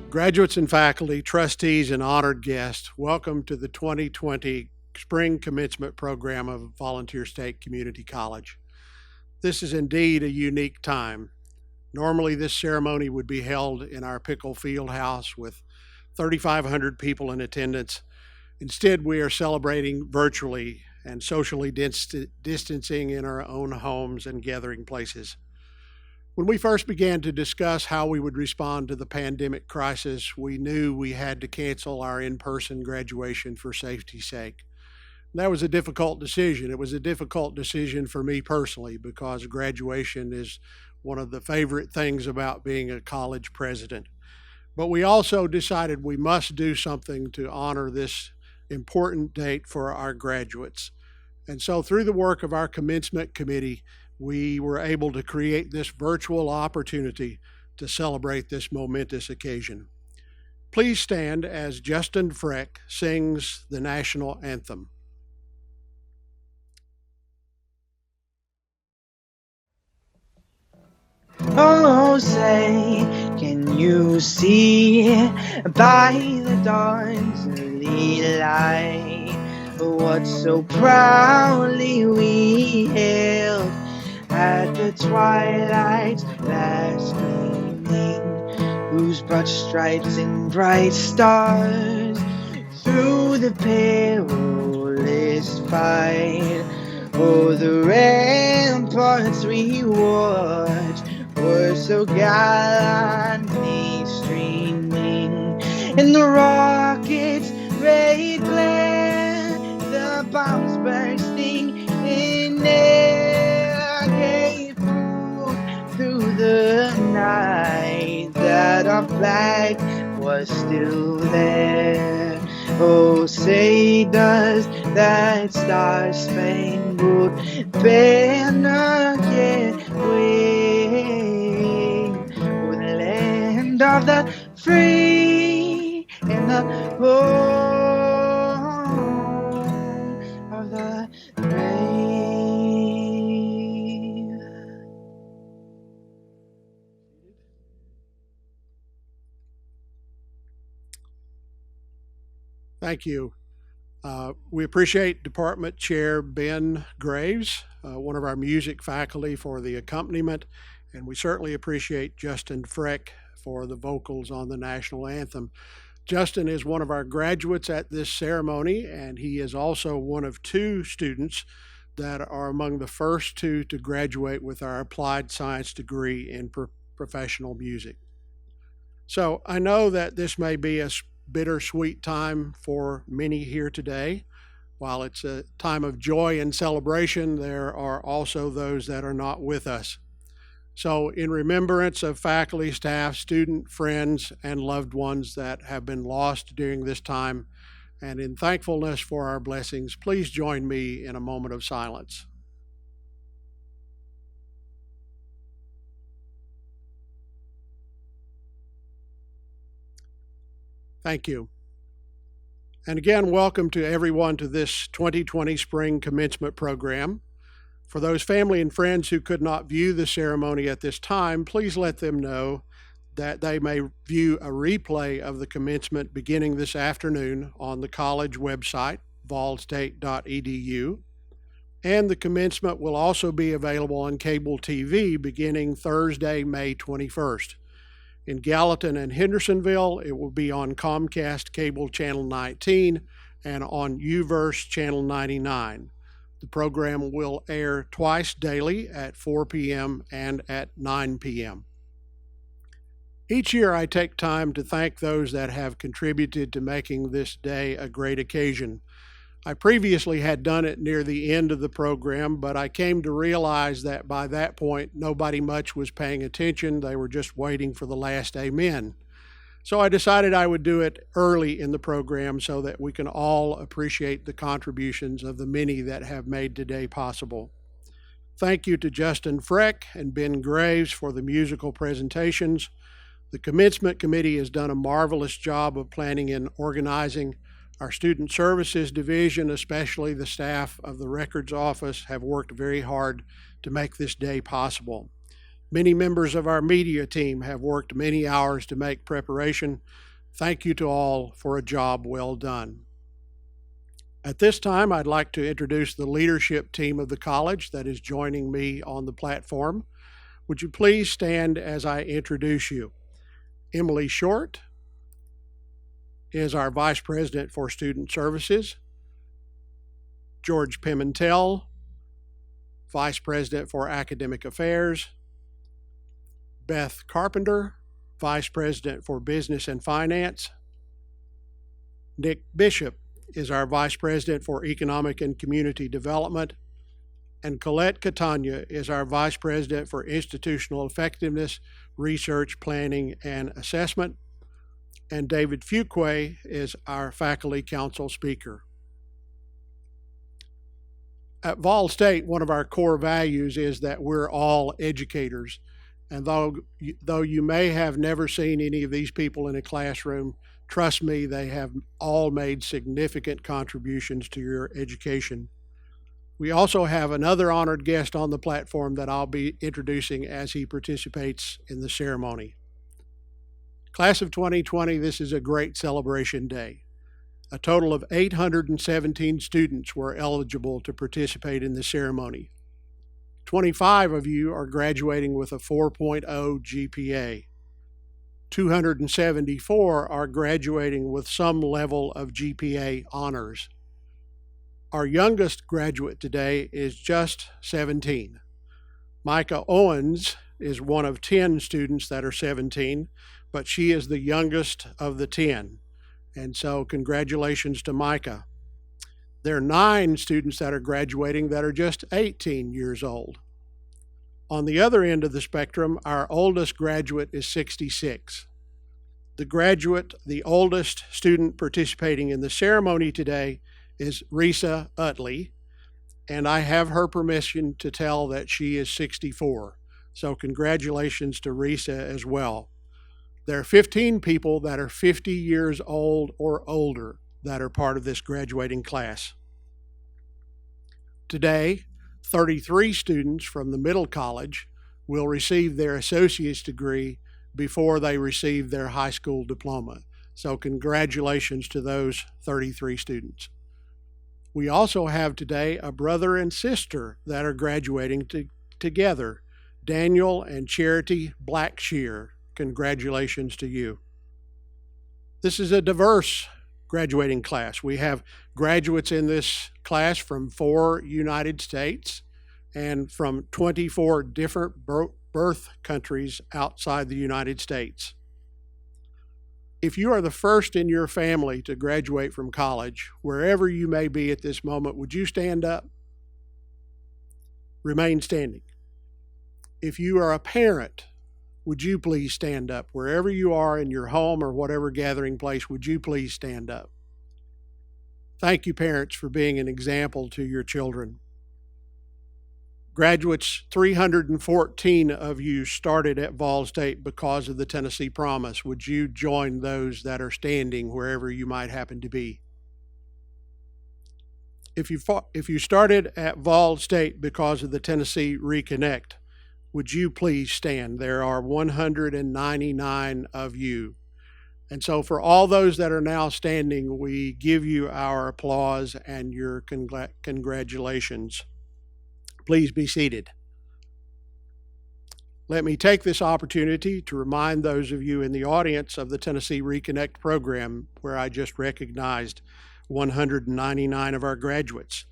Graduates and faculty, trustees, and honored guests, welcome to the 2020 Spring Commencement program of Volunteer State Community College. This is indeed a unique time. Normally, this ceremony would be held in our Pickle Field House with 3,500 people in attendance. Instead, we are celebrating virtually and socially distancing in our own homes and gathering places. When we first began to discuss how we would respond to the pandemic crisis, we knew we had to cancel our in person graduation for safety's sake. That was a difficult decision. It was a difficult decision for me personally because graduation is one of the favorite things about being a college president. But we also decided we must do something to honor this important date for our graduates. And so, through the work of our commencement committee, we were able to create this virtual opportunity to celebrate this momentous occasion. Please stand as Justin Freck sings the national anthem. Oh, say, can you see by the dawn's early light what so proudly we hailed at the twilight's last gleaming, whose broad stripes and bright stars through the perilous fight o'er the ramparts we watched were so gallantly streaming, and the rockets' red glare, the bombs bursting in air, gave proof through the night that our flag was still there. Oh, say does that star-spangled banner yet wave o'er the land of the free and the home of the brave? Thank you. We appreciate Department Chair Ben Graves, one of our music faculty, for the accompaniment, and we certainly appreciate Justin Freck for the vocals on the national anthem. Justin is one of our graduates at this ceremony, and he is also one of two students that are among the first two to graduate with our applied science degree in professional music. So I know that this may be a bittersweet time for many here today. While it's a time of joy and celebration, there are also those that are not with us. So, in remembrance of faculty, staff, student, friends, and loved ones that have been lost during this time, and in thankfulness for our blessings, please join me in a moment of silence. Thank you. And again, welcome to everyone to this 2020 Spring Commencement program. For those family and friends who could not view the ceremony at this time, please let them know that they may view a replay of the commencement beginning this afternoon on the college website, volstate.edu. And the commencement will also be available on cable TV beginning Thursday, May 21st. In Gallatin and Hendersonville, it will be on Comcast Cable Channel 19 and on UVerse Channel 99. The program will air twice daily at 4 p.m. and at 9 p.m. Each year I take time to thank those that have contributed to making this day a great occasion. I previously had done it near the end of the program, but I came to realize that by that point, nobody much was paying attention. They were just waiting for the last amen. So I decided I would do it early in the program so that we can all appreciate the contributions of the many that have made today possible. Thank you to Justin Freck and Ben Graves for the musical presentations. The Commencement Committee has done a marvelous job of planning and organizing. Our Student Services Division, especially the staff of the Records Office, have worked very hard to make this day possible. Many members of our media team have worked many hours to make preparation. Thank you to all for a job well done. At this time, I'd like to introduce the leadership team of the college that is joining me on the platform. Would you please stand as I introduce you? Emily Short is our Vice President for Student Services. George Pimentel, Vice President for Academic Affairs. Beth Carpenter, Vice President for Business and Finance. Nick Bishop is our Vice President for Economic and Community Development. And Colette Catania is our Vice President for Institutional Effectiveness, Research, Planning, and Assessment. And David Fuqua is our Faculty Council Speaker. At Vol State, one of our core values is that we're all educators. And though you may have never seen any of these people in a classroom, trust me, they have all made significant contributions to your education. We also have another honored guest on the platform that I'll be introducing as he participates in the ceremony. Class of 2020, this is a great celebration day. A total of 817 students were eligible to participate in the ceremony. 25 of you are graduating with a 4.0 GPA. 274 are graduating with some level of GPA honors. Our youngest graduate today is just 17. Micah Owens is one of 10 students that are 17, but she is the youngest of the 10. And so congratulations to Micah. There are 9 students that are graduating that are just 18 years old. On the other end of the spectrum, our oldest graduate is 66. The oldest student participating in the ceremony today is Risa Utley, and I have her permission to tell that she is 64. So congratulations to Risa as well. There are 15 people that are 50 years old or older that are part of this graduating class. Today, 33 students from the middle college will receive their associate's degree before they receive their high school diploma. So congratulations to those 33 students. We also have today a brother and sister that are graduating together, Daniel and Charity Blackshear. Congratulations to you. This is a diverse graduating class. We have graduates in this class from 4 United States and from 24 different birth countries outside the United States. If you are the first in your family to graduate from college, wherever you may be at this moment, would you stand up? Remain standing. If you are a parent, would you please stand up? Wherever you are in your home or whatever gathering place, would you please stand up? Thank you, parents, for being an example to your children. Graduates, 314 of you started at Vol State because of the Tennessee Promise. Would you join those that are standing wherever you might happen to be? If you started at Vol State because of the Tennessee Reconnect, would you please stand? There are 199 of you. And so for all those that are now standing, we give you our applause and your congratulations. Please be seated. Let me take this opportunity to remind those of you in the audience of the Tennessee Reconnect program, where I just recognized 199 of our graduates.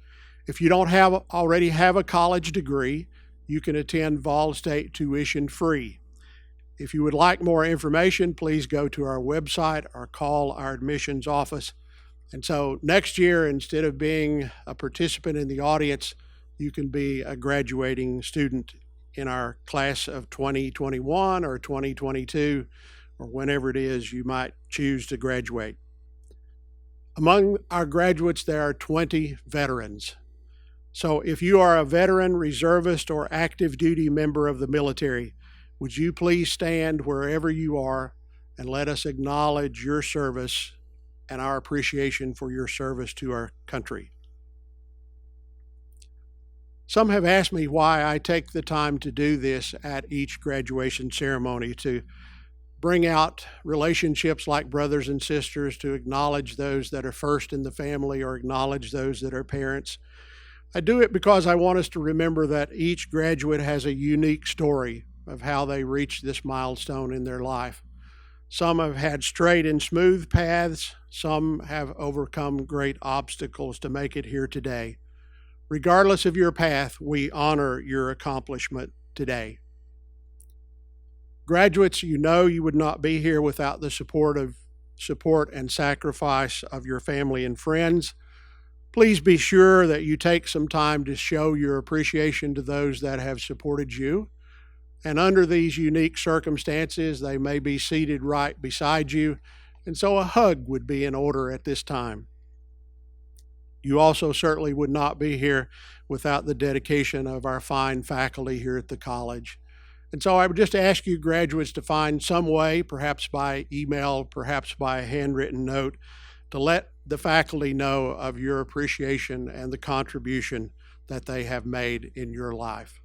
If you don't already have a college degree, you can attend Vol State tuition free. If you would like more information, please go to our website or call our admissions office. And so next year, instead of being a participant in the audience, you can be a graduating student in our class of 2021 or 2022, or whenever it is you might choose to graduate. Among our graduates, there are 20 veterans. So if you are a veteran, reservist, or active duty member of the military, would you please stand wherever you are and let us acknowledge your service and our appreciation for your service to our country. Some have asked me why I take the time to do this at each graduation ceremony, to bring out relationships like brothers and sisters, to acknowledge those that are first in the family or acknowledge those that are parents. I do it because I want us to remember that each graduate has a unique story of how they reached this milestone in their life. Some have had straight and smooth paths, some have overcome great obstacles to make it here today. Regardless of your path, we honor your accomplishment today. Graduates, you know you would not be here without the support and sacrifice of your family and friends. Please be sure that you take some time to show your appreciation to those that have supported you. And under these unique circumstances, they may be seated right beside you, and so a hug would be in order at this time. You also certainly would not be here without the dedication of our fine faculty here at the college. And so I would just ask you graduates to find some way, perhaps by email, perhaps by a handwritten note, to let the faculty know of your appreciation and the contribution that they have made in your life.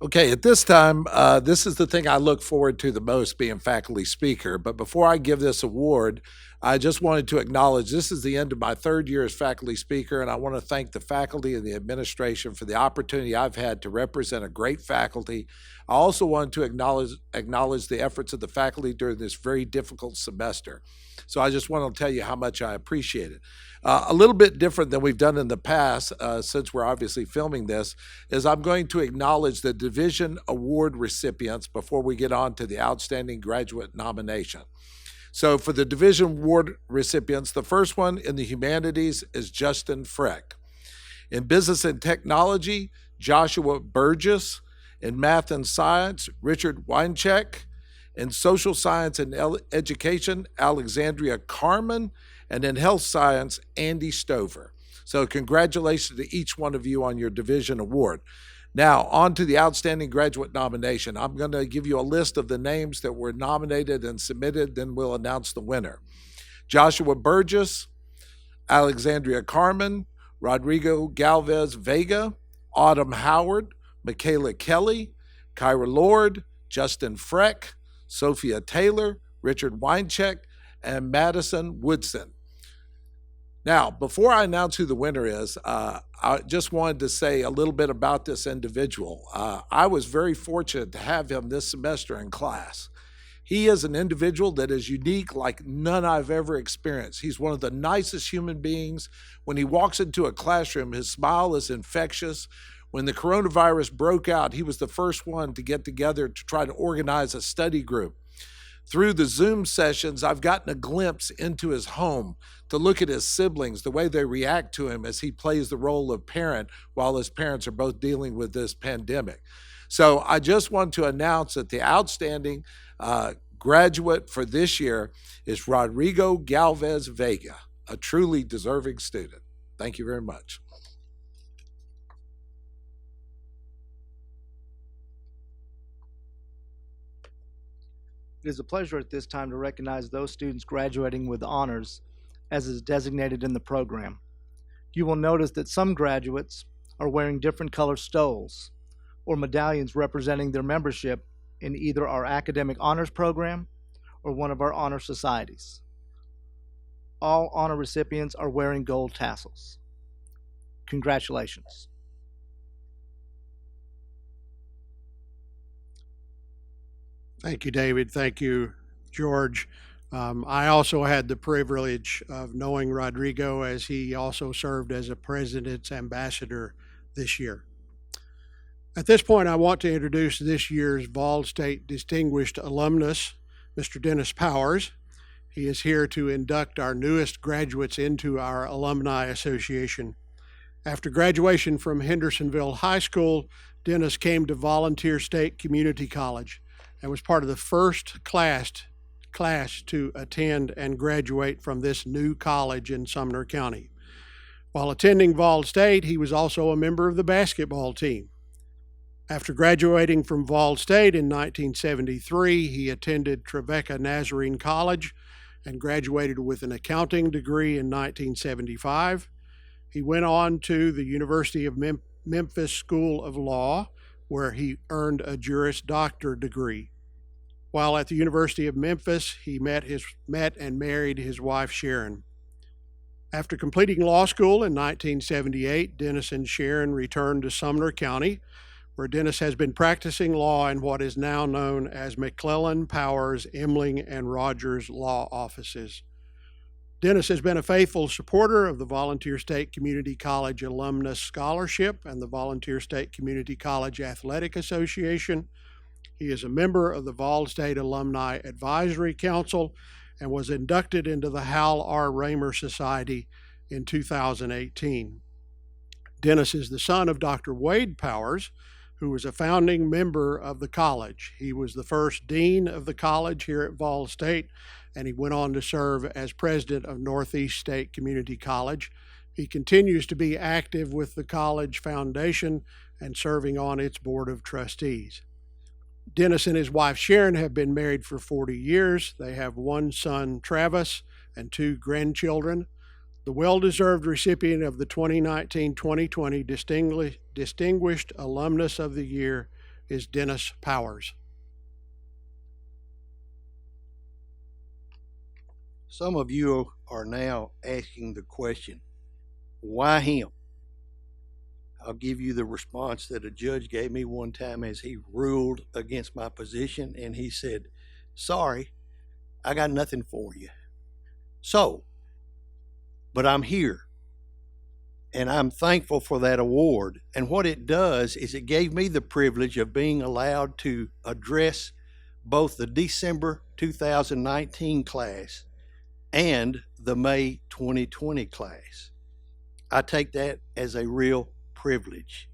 Okay, at this time, this is the thing I look forward to the most, being faculty speaker. But before I give this award, I just wanted to acknowledge this is the end of my third year as faculty speaker, and I want to thank the faculty and the administration for the opportunity I've had to represent a great faculty. I also want to acknowledge the efforts of the faculty during this very difficult semester. So I just want to tell you how much I appreciate it. A little bit different than we've done in the past, since we're obviously filming this, is I'm going to acknowledge the Division Award recipients before we get on to the Outstanding Graduate nomination. So for the Division Award recipients, the first one in the humanities is Justin Freck. In business and technology, Joshua Burgess. In math and science, Richard Weincheck. In social science and education, Alexandria Carmen. And in health science, Andy Stover. So congratulations to each one of you on your division award. Now, on to the Outstanding Graduate nomination. I'm going to give you a list of the names that were nominated and submitted, then we'll announce the winner. Joshua Burgess, Alexandria Carmen, Rodrigo Galvez Vega, Autumn Howard, Michaela Kelly, Kyra Lord, Justin Freck, Sophia Taylor, Richard Weincheck, and Madison Woodson. Now, before I announce who the winner is, I just wanted to say a little bit about this individual. I was very fortunate to have him this semester in class. He is an individual that is unique like none I've ever experienced. He's one of the nicest human beings. When he walks into a classroom, his smile is infectious. When the coronavirus broke out, he was the first one to get together to try to organize a study group. Through the Zoom sessions, I've gotten a glimpse into his home to look at his siblings, the way they react to him as he plays the role of parent while his parents are both dealing with this pandemic. So I just want to announce that the outstanding graduate for this year is Rodrigo Galvez Vega, a truly deserving student. Thank you very much. It is a pleasure at this time to recognize those students graduating with honors, as is designated in the program. You will notice that some graduates are wearing different color stoles or medallions representing their membership in either our academic honors program or one of our honor societies. All honor recipients are wearing gold tassels. Congratulations. Thank you, David. Thank you, George. I also had the privilege of knowing Rodrigo as he also served as a president's ambassador this year. At this point, I want to introduce this year's Vol State Distinguished Alumnus, Mr. Dennis Powers. He is here to induct our newest graduates into our Alumni Association. After graduation from Hendersonville High School, Dennis came to Volunteer State Community College and was part of the first class to attend and graduate from this new college in Sumner County. While attending Vol State, he was also a member of the basketball team. After graduating from Vol State in 1973, he attended Trevecca Nazarene College, and graduated with an accounting degree in 1975. He went on to the University of Memphis School of Law, where he earned a Juris Doctor degree. While at the University of Memphis, he met and married his wife, Sharon. After completing law school in 1978, Dennis and Sharon returned to Sumner County, where Dennis has been practicing law in what is now known as McClellan, Powers, Emling, and Rogers law offices. Dennis has been a faithful supporter of the Volunteer State Community College Alumnus Scholarship and the Volunteer State Community College Athletic Association. He is a member of the Vol State Alumni Advisory Council and was inducted into the Hal R. Raymer Society in 2018. Dennis is the son of Dr. Wade Powers, who was a founding member of the college. He was the first dean of the college here at Vol State, and he went on to serve as president of Northeast State Community College. He continues to be active with the college foundation and serving on its board of trustees. Dennis and his wife Sharon have been married for 40 years. They have one son, Travis, and 2 grandchildren. The well-deserved recipient of the 2019-2020 Distinguished Alumnus of the Year is Dennis Powers. Some of you are now asking the question, why him? I'll give you the response that a judge gave me one time as he ruled against my position, and he said, "Sorry, I got nothing for you. But I'm here, and I'm thankful for that award." And what it does is it gave me the privilege of being allowed to address both the December 2019 class and the May 2020 class. I take that as a real privilege.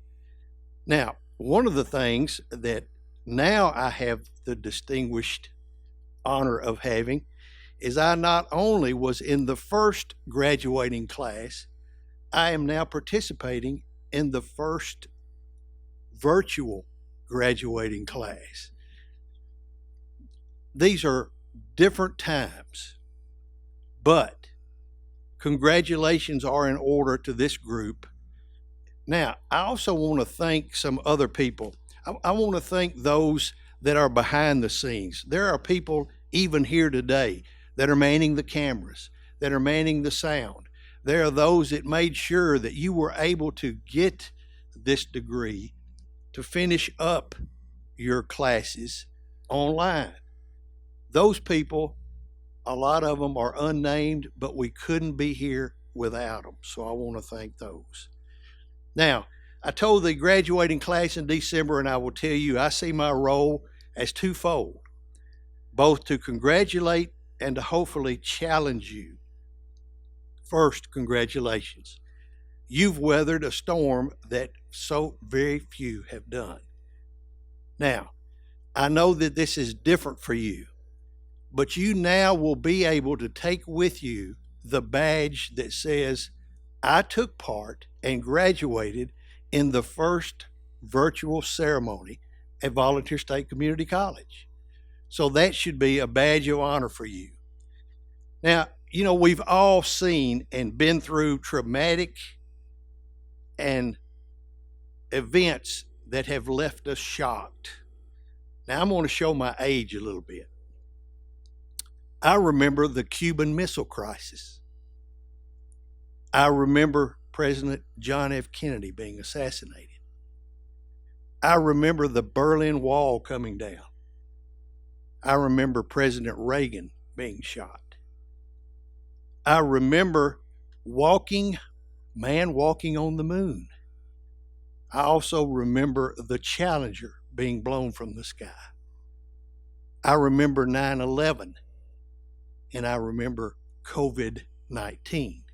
Now, one of the things that now I have the distinguished honor of having is I not only was in the first graduating class, I am now participating in the first virtual graduating class. These are different times, but congratulations are in order to this group. Now, I also want to thank some other people. I want to thank those that are behind the scenes. There are people even here today that are manning the cameras, that are manning the sound. There are those that made sure that you were able to get this degree to finish up your classes online. Those people, a lot of them are unnamed, but we couldn't be here without them. So I want to thank those. Now, I told the graduating class in December, and I will tell you, I see my role as twofold, both to congratulate and to hopefully challenge you. First, congratulations. You've weathered a storm that so very few have done. Now, I know that this is different for you, but you now will be able to take with you the badge that says, "I took part and graduated in the first virtual ceremony at Volunteer State Community College." So that should be a badge of honor for you. Now, you know, we've all seen and been through traumatic and events that have left us shocked. Now, I'm going to show my age a little bit. I remember the Cuban Missile Crisis. I remember President John F. Kennedy being assassinated. I remember the Berlin Wall coming down. I remember President Reagan being shot. I remember man walking on the moon. I also remember the Challenger being blown from the sky. I remember 9/11, and I remember COVID-19.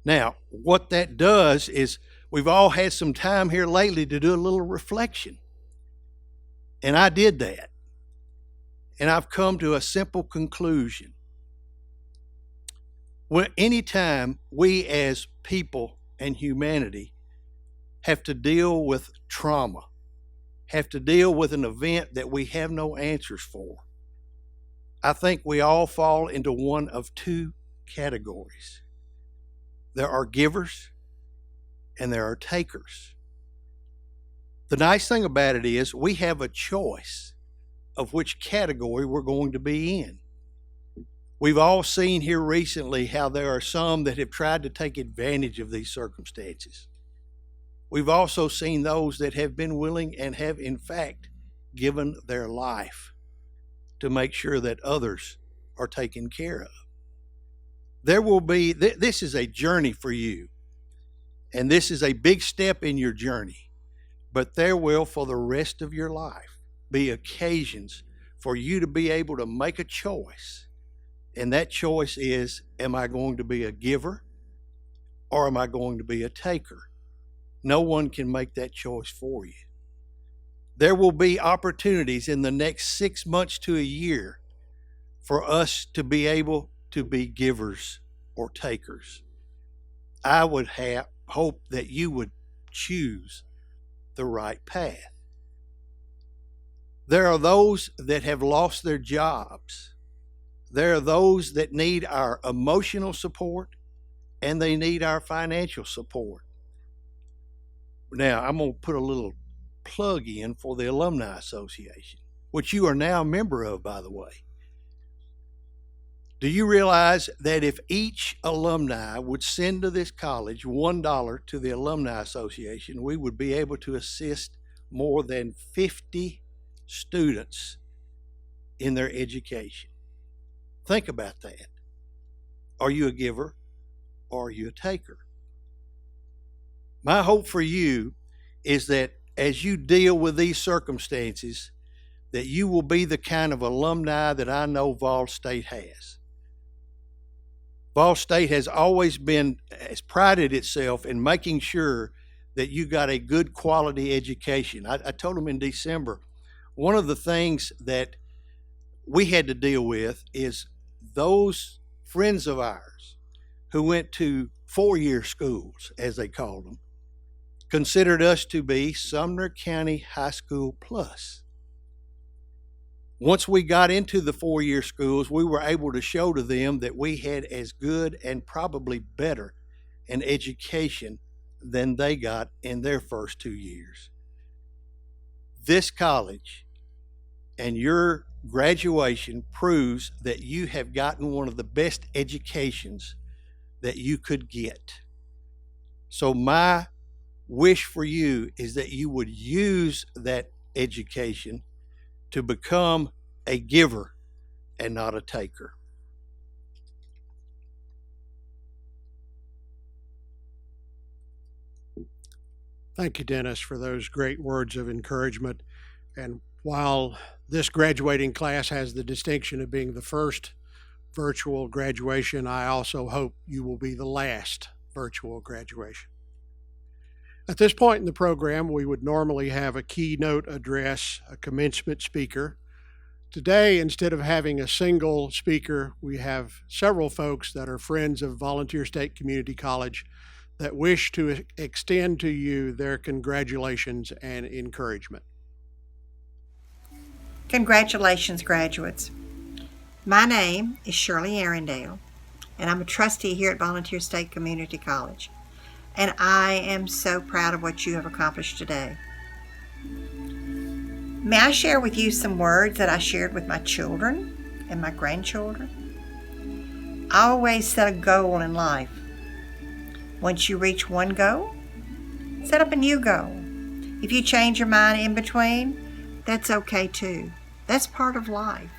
Now, what that does is we've all had some time here lately to do a little reflection. And I did that. And I've come to a simple conclusion. Anytime we as people and humanity have to deal with trauma, have to deal with an event that we have no answers for, I think we all fall into one of two categories. There are givers and there are takers. The nice thing about it is we have a choice of which category we're going to be in. We've all seen here recently how there are some that have tried to take advantage of these circumstances. We've also seen those that have been willing and have, in fact, given their life to make sure that others are taken care of. There will be, this is a journey for you, and this is a big step in your journey, but there will, for the rest of your life, be occasions for you to be able to make a choice. And that choice is, am I going to be a giver or am I going to be a taker? No one can make that choice for you. There will be opportunities in the next 6 months to a year for us to be able to be givers or takers. I would hope that you would choose the right path. There are those that have lost their jobs. There are those that need our emotional support and they need our financial support. Now, I'm going to put a little plug in for the Alumni Association, which you are now a member of, by the way. Do you realize that if each alumni would send to this college $1 to the Alumni Association, we would be able to assist more than 50 students in their education? Think about that. Are you a giver or are you a taker? My hope for you is that as you deal with these circumstances, that you will be the kind of alumni that I know Vol State has. Vol State has prided itself in making sure that you got a good quality education. I told them in December, one of the things that we had to deal with is those friends of ours who went to 4-year schools, as they called them, considered us to be Sumner County High School Plus. Once we got into the 4-year schools, we were able to show to them that we had as good and probably better an education than they got in their first 2 years. This college and your graduation proves that you have gotten one of the best educations that you could get. So my wish for you is that you would use that education to become a giver and not a taker. Thank you, Dennis, for those great words of encouragement. And while this graduating class has the distinction of being the first virtual graduation, I also hope you will be the last virtual graduation. At this point in the program, we would normally have a keynote address, a commencement speaker. Today, instead of having a single speaker, we have several folks that are friends of Volunteer State Community College that wish to extend to you their congratulations and encouragement. Congratulations, graduates. My name is Shirley Arendale, and I'm a trustee here at Volunteer State Community College. And I am so proud of what you have accomplished today. May I share with you some words that I shared with my children and my grandchildren? I always set a goal in life. Once you reach one goal, set up a new goal. If you change your mind in between, that's okay too. That's part of life.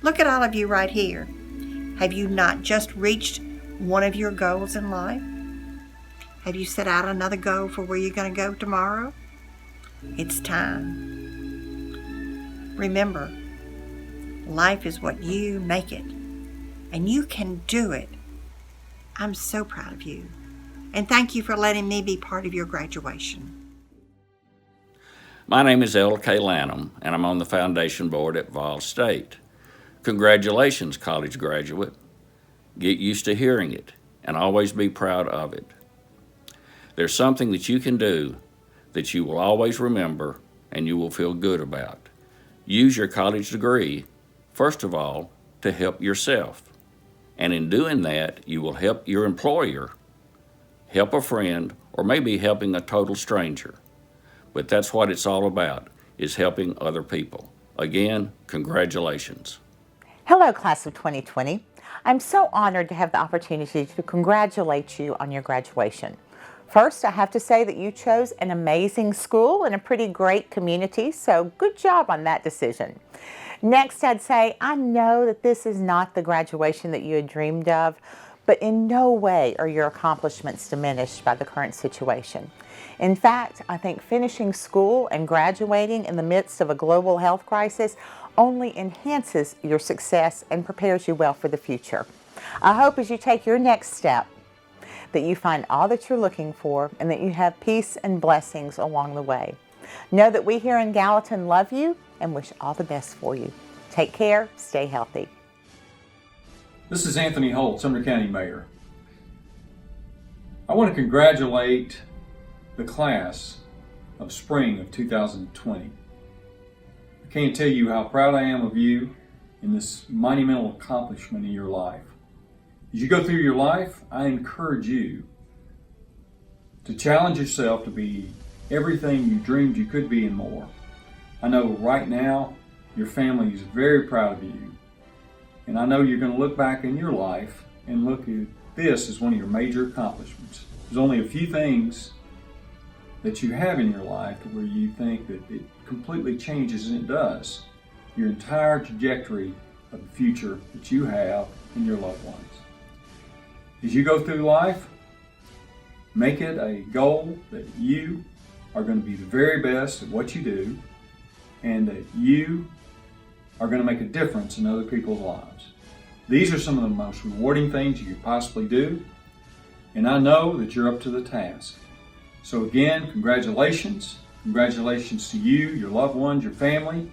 Look at all of you right here. Have you not just reached one of your goals in life? Have you set out another goal for where you're going to go tomorrow? It's time. Remember, life is what you make it, and you can do it. I'm so proud of you, and thank you for letting me be part of your graduation. My name is L.K. Lanham, and I'm on the foundation board at Vol State. Congratulations, college graduate. Get used to hearing it, and always be proud of it. There's something that you can do that you will always remember and you will feel good about. Use your college degree First of all, to help yourself. And in doing that, you will help your employer, help a friend, or maybe helping a total stranger. But that's what it's all about, is helping other people. Again, congratulations. Hello, class of 2020. I'm so honored to have the opportunity to congratulate you on your graduation. First, I have to say that you chose an amazing school and a pretty great community, so good job on that decision. Next, I'd say I know that this is not the graduation that you had dreamed of, but in no way are your accomplishments diminished by the current situation. In fact, I think finishing school and graduating in the midst of a global health crisis only enhances your success and prepares you well for the future. I hope as you take your next step that you find all that you're looking for and that you have peace and blessings along the way. Know that we here in Gallatin love you and wish all the best for you. Take care, stay healthy. This is Anthony Holt, Sumner County Mayor. I want to congratulate the class of spring of 2020. I can't tell you how proud I am of you in this monumental accomplishment in your life. As you go through your life, I encourage you to challenge yourself to be everything you dreamed you could be and more. I know right now your family is very proud of you, and I know you're going to look back in your life and look at this as one of your major accomplishments. There's only a few things that you have in your life to where you think that it completely changes, and it does, your entire trajectory of the future that you have and your loved ones. As you go through life, make it a goal that you are going to be the very best at what you do, and that you are going to make a difference in other people's lives. These are some of the most rewarding things you could possibly do, and I know that you're up to the task. So again, congratulations. Congratulations to you, your loved ones, your family,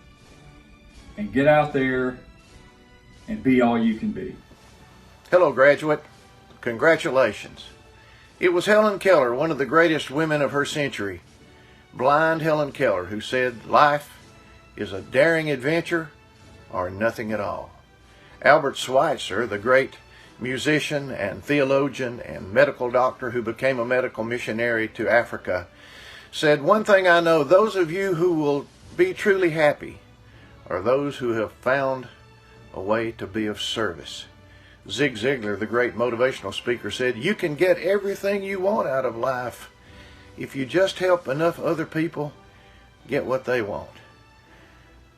and get out there and be all you can be. Hello, graduate. Congratulations. It was Helen Keller, one of the greatest women of her century, blind Helen Keller, who said, "Life is a daring adventure or nothing at all." Albert Schweitzer, the great musician and theologian and medical doctor who became a medical missionary to Africa, said, "One thing I know, those of you who will be truly happy are those who have found a way to be of service." Zig Ziglar, the great motivational speaker, said, "You can get everything you want out of life if you just help enough other people get what they want."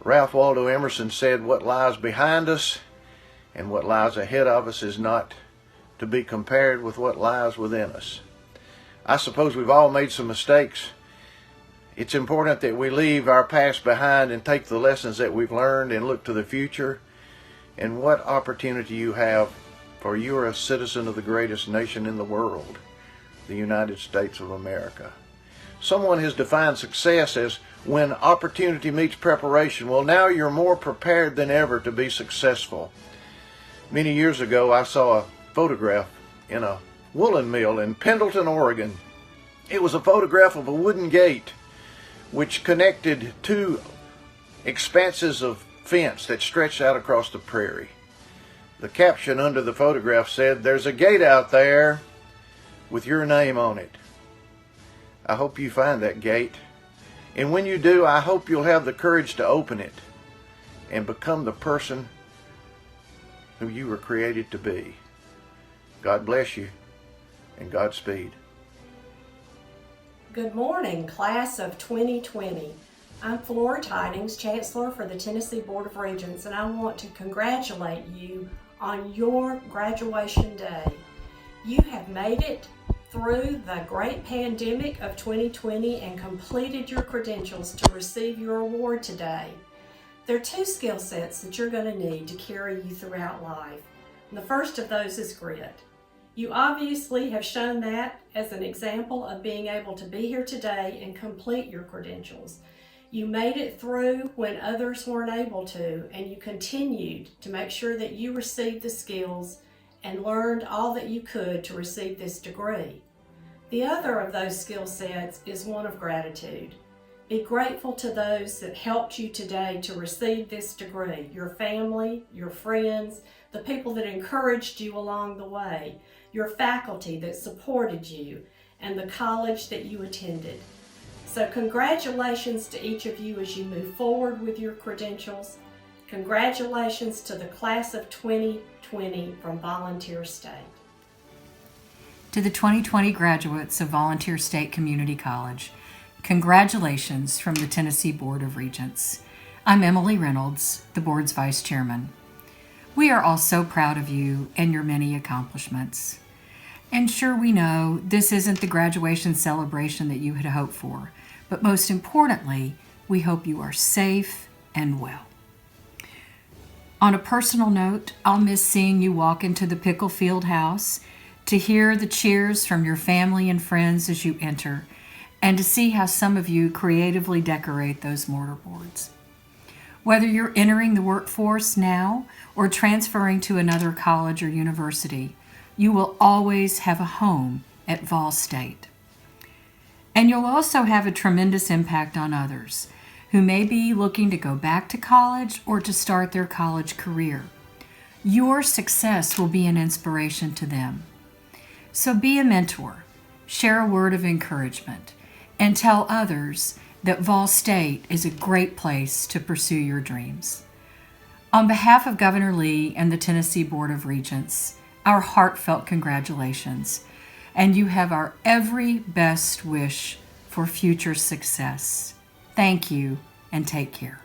Ralph Waldo Emerson said, "What lies behind us and what lies ahead of us is not to be compared with what lies within us." I suppose we've all made some mistakes. It's important that we leave our past behind and take the lessons that we've learned and look to the future. And what opportunity you have, for you are a citizen of the greatest nation in the world, the United States of America. Someone has defined success as when opportunity meets preparation. Well, now you're more prepared than ever to be successful. Many years ago, I saw a photograph in a woolen mill in Pendleton, Oregon. It was a photograph of a wooden gate which connected two expanses of fence that stretched out across the prairie. The caption under the photograph said, "There's a gate out there with your name on it." I hope you find that gate. And when you do, I hope you'll have the courage to open it and become the person who you were created to be. God bless you and Godspeed. Good morning, class of 2020. I'm Flora Tidings, Chancellor for the Tennessee Board of Regents, and I want to congratulate you on your graduation day. You have made it through the great pandemic of 2020 and completed your credentials to receive your award today. There are two skill sets that you're going to need to carry you throughout life. And the first of those is grit. You obviously have shown that as an example of being able to be here today and complete your credentials. You made it through when others weren't able to, and you continued to make sure that you received the skills and learned all that you could to receive this degree. The other of those skill sets is one of gratitude. Be grateful to those that helped you today to receive this degree, your family, your friends, the people that encouraged you along the way, your faculty that supported you, and the college that you attended. So congratulations to each of you as you move forward with your credentials. Congratulations to the class of 2020 from Volunteer State. To the 2020 graduates of Volunteer State Community College, congratulations from the Tennessee Board of Regents. I'm Emily Reynolds, the board's vice chairman. We are all so proud of you and your many accomplishments. And sure, we know this isn't the graduation celebration that you had hoped for, but most importantly, we hope you are safe and well. On a personal note, I'll miss seeing you walk into the Pickle Field House, to hear the cheers from your family and friends as you enter, and to see how some of you creatively decorate those mortarboards. Whether you're entering the workforce now or transferring to another college or university, you will always have a home at Vol State. And you'll also have a tremendous impact on others who may be looking to go back to college or to start their college career. Your success will be an inspiration to them. So be a mentor, share a word of encouragement, and tell others that Vol State is a great place to pursue your dreams. On behalf of Governor Lee and the Tennessee Board of Regents, our heartfelt congratulations, and you have our every best wish for future success. Thank you, and take care.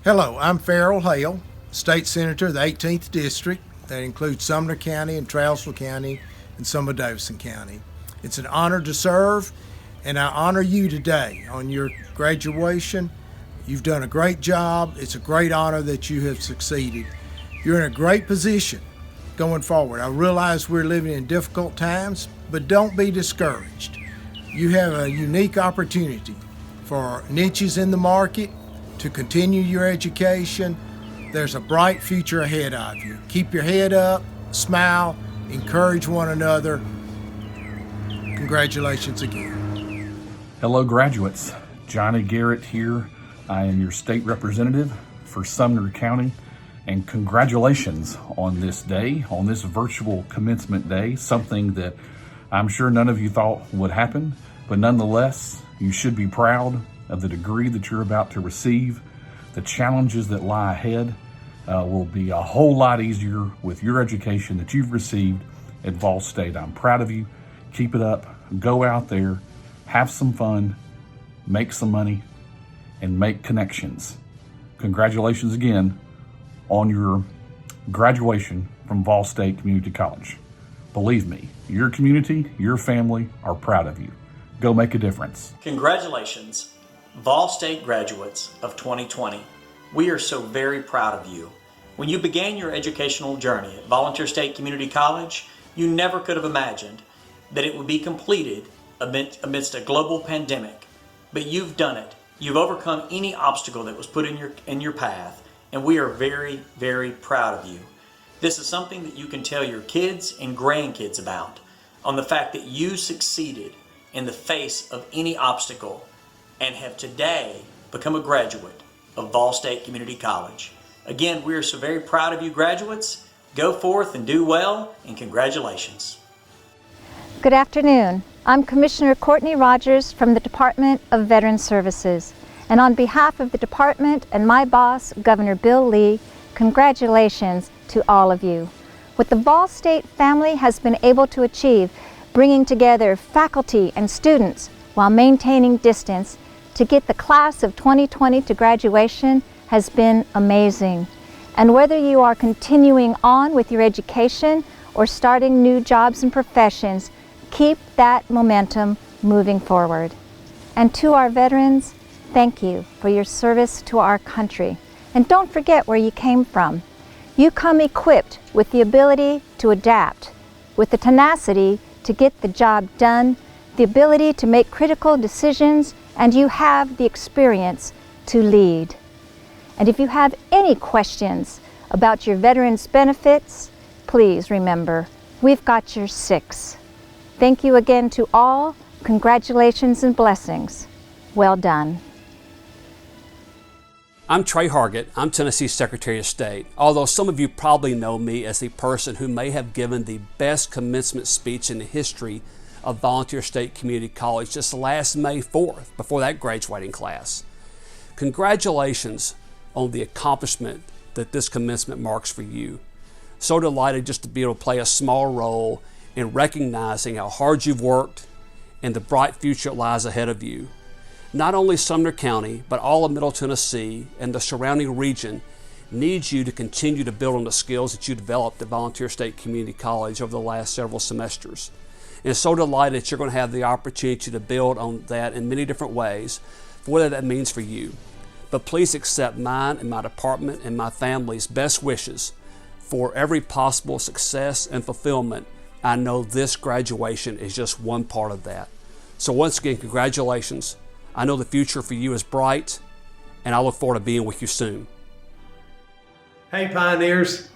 Hello, I'm Farrell Hale, State Senator of the 18th District. That includes Sumner County and Trousdale County and some of Davison County. It's an honor to serve, and I honor you today on your graduation. You've done a great job. It's a great honor that you have succeeded. You're in a great position going forward. I realize we're living in difficult times, but don't be discouraged. You have a unique opportunity for niches in the market to continue your education. There's a bright future ahead of you. Keep your head up, smile, encourage one another. Congratulations again. Hello, graduates. Johnny Garrett here. I am your state representative for Sumner County, and congratulations on this day, on this virtual commencement day, something that I'm sure none of you thought would happen, but nonetheless, you should be proud of the degree that you're about to receive. The challenges that lie ahead will be a whole lot easier with your education that you've received at Vol State. I'm proud of you. Keep it up. Go out there, have some fun, make some money, and make connections. Congratulations again on your graduation from Vol State Community College. Believe me, your community, your family are proud of you. Go make a difference. Congratulations, Vol State graduates of 2020. We are so very proud of you. When you began your educational journey at Volunteer State Community College, you never could have imagined that it would be completed amidst a global pandemic. But you've done it. You've overcome any obstacle that was put in your path, and we are very, very proud of you. This is something that you can tell your kids and grandkids about, on the fact that you succeeded in the face of any obstacle and have today become a graduate of Vol State Community College. Again, we are so very proud of you, graduates. Go forth and do well, and congratulations. Good afternoon. I'm Commissioner Courtney Rogers from the Department of Veterans Services. And on behalf of the department and my boss, Governor Bill Lee, congratulations to all of you. What the Vol State family has been able to achieve, bringing together faculty and students while maintaining distance to get the class of 2020 to graduation, has been amazing. And whether you are continuing on with your education or starting new jobs and professions, keep that momentum moving forward. And to our veterans, thank you for your service to our country. And don't forget where you came from. You come equipped with the ability to adapt, with the tenacity to get the job done, the ability to make critical decisions, and you have the experience to lead. And if you have any questions about your veterans benefits, please remember, we've got your 6. Thank you again to all Congratulations and blessings. Well done. I'm Trey Hargett. I'm Tennessee's Secretary of State, although some of you probably know me as the person who may have given the best commencement speech in the history of Volunteer State Community College just last May 4th, before that graduating class. Congratulations on the accomplishment that this commencement marks for you. So delighted just to be able to play a small role in recognizing how hard you've worked and the bright future that lies ahead of you. Not only Sumner County, but all of Middle Tennessee and the surrounding region needs you to continue to build on the skills that you developed at Volunteer State Community College over the last several semesters. And so delighted that you're going to have the opportunity to build on that in many different ways, for whatever that means for you. But please accept mine and my department and my family's best wishes for every possible success and fulfillment. I know this graduation is just one part of that. So once again, congratulations. I know the future for you is bright, and I look forward to being with you soon. Hey Pioneers,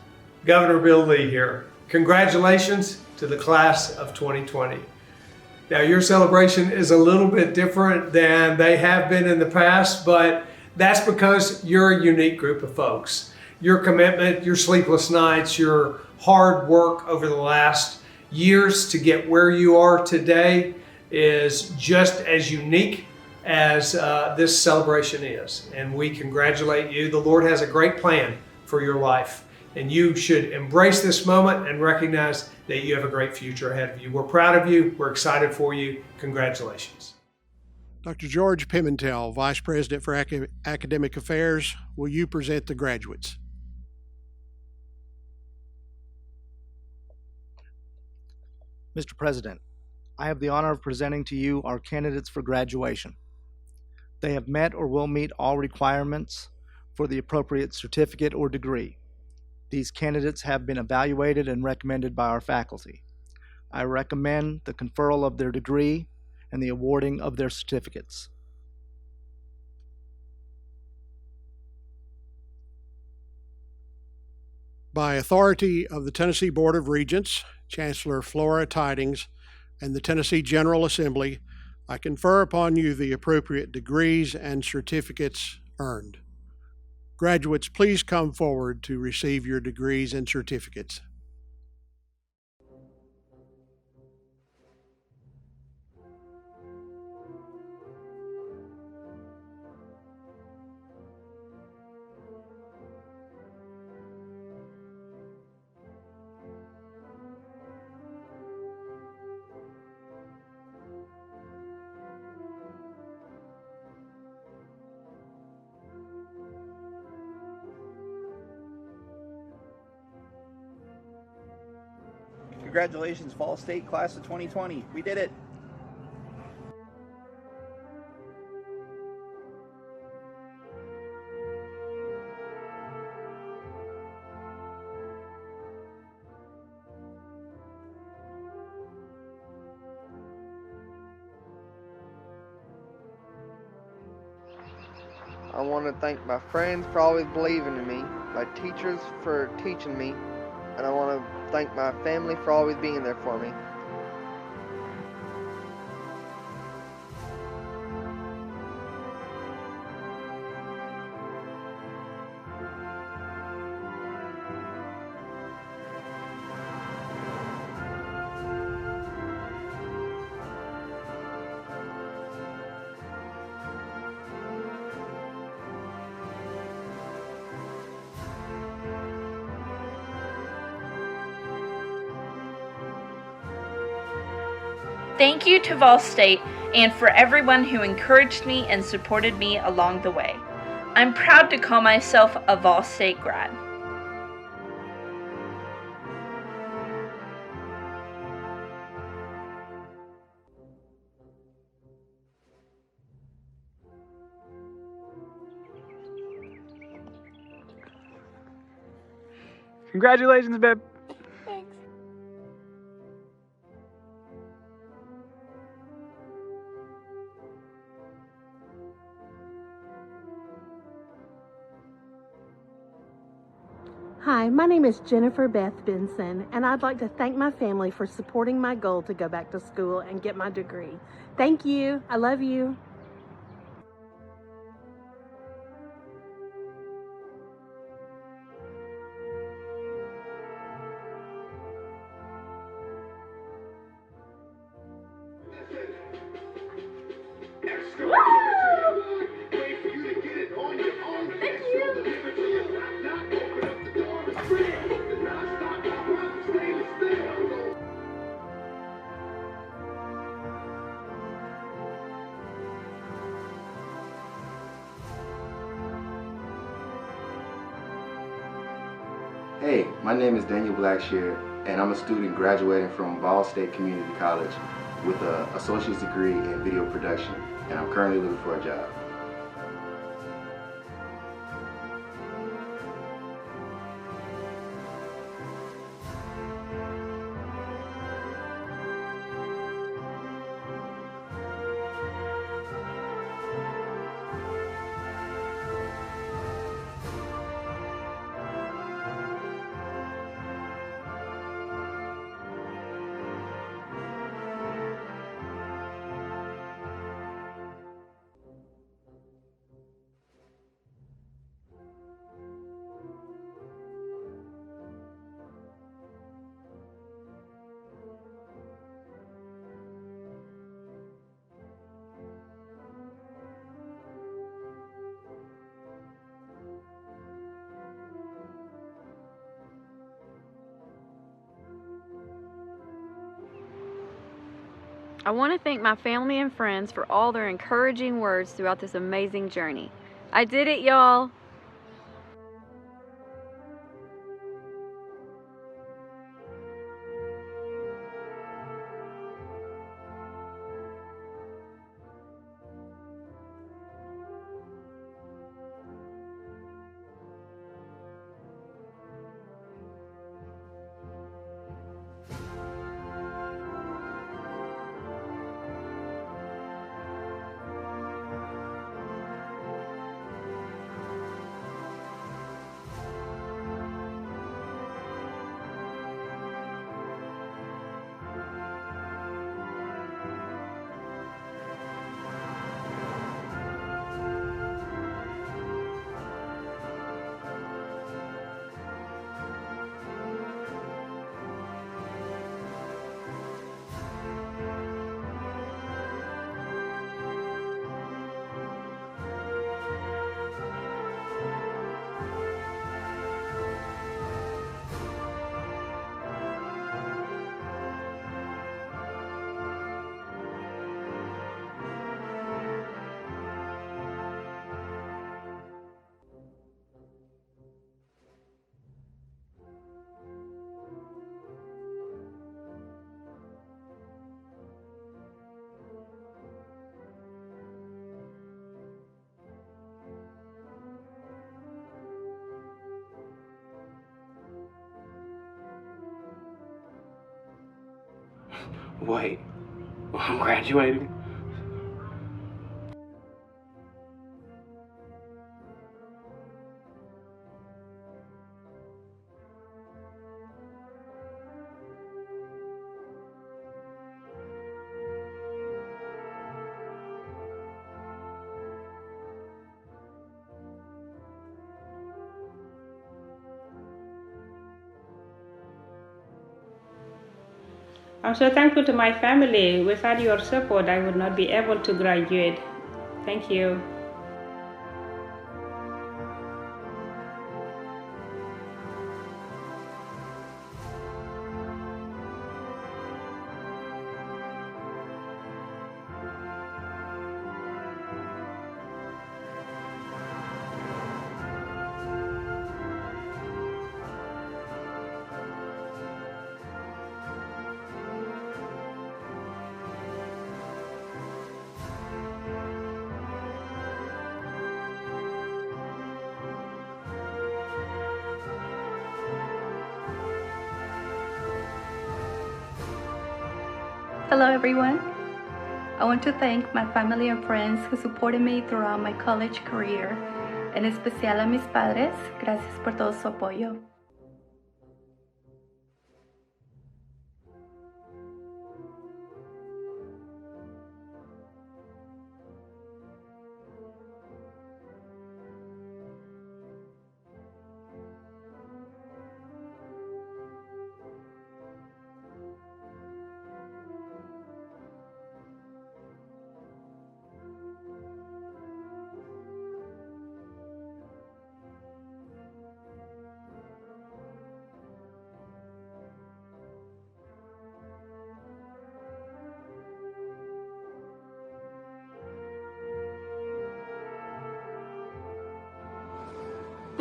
Governor Bill Lee here. Congratulations to the class of 2020. Now your celebration is a little bit different than they have been in the past, but that's because you're a unique group of folks. Your commitment, your sleepless nights, your hard work over the last years to get where you are today is just as unique as this celebration is. And we congratulate you. The Lord has a great plan for your life, and you should embrace this moment and recognize that you have a great future ahead of you. We're proud of you. We're excited for you. Congratulations. Dr. George Pimentel, Vice President for Academic Affairs, will you present the graduates? Mr. President, I have the honor of presenting to you our candidates for graduation. They have met or will meet all requirements for the appropriate certificate or degree. These candidates have been evaluated and recommended by our faculty. I recommend the conferral of their degree and the awarding of their certificates. By authority of the Tennessee Board of Regents, Chancellor Flora Tidings, and the Tennessee General Assembly, I confer upon you the appropriate degrees and certificates earned. Graduates, please come forward to receive your degrees and certificates. Congratulations, Fall State Class of 2020. We did it. I want to thank my friends for always believing in me, my teachers for teaching me, and I want to thank my family for always being there for me. Thank you to Vol State and for everyone who encouraged me and supported me along the way. I'm proud to call myself a Vol State grad. Congratulations, babe. Hi, my name is Jennifer Beth Benson, and I'd like to thank my family for supporting my goal to go back to school and get my degree. Thank you. I love you. Hey, my name is Daniel Blackshear, and I'm a student graduating from Ball State Community College with an associate's degree in video production, and I'm currently looking for a job. I want to thank my family and friends for all their encouraging words throughout this amazing journey. I did it, y'all! Wait, I'm graduating? I'm so thankful to my family. Without your support, I would not be able to graduate. Thank you. Hello everyone. I want to thank my family and friends who supported me throughout my college career, en especial a mis padres. Gracias por todo su apoyo.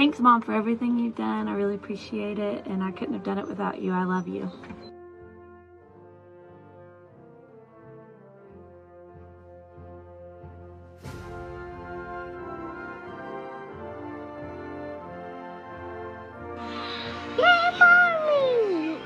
Thanks, Mom, for everything you've done. I really appreciate it, and I couldn't have done it without you. I love you. Yay, Mommy!